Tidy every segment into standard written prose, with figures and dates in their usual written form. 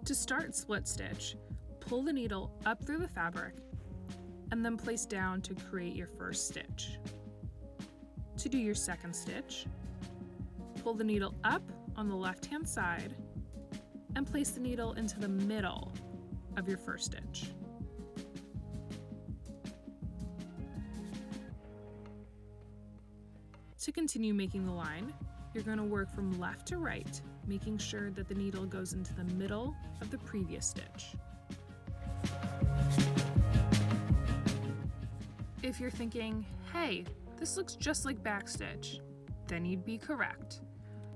To start split stitch, pull the needle up through the fabric and then place down to create your first stitch. To do your second stitch, pull the needle up on the left-hand side and place the needle into the middle of your first stitch. To continue making the line, you're going to work from left to right, making sure that the needle goes into the middle of the previous stitch. If you're thinking, hey, this looks just like backstitch, then you'd be correct.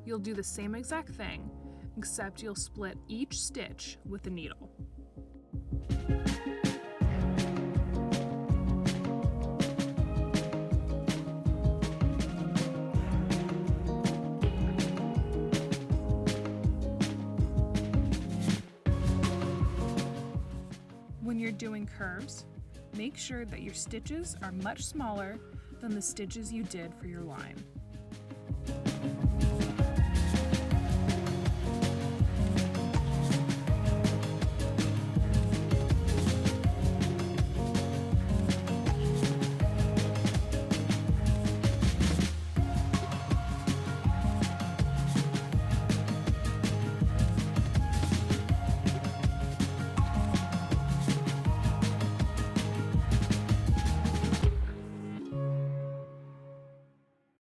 You'll do the same exact thing, except you'll split each stitch with the needle. When you're doing curves, make sure that your stitches are much smaller than the stitches you did for your line.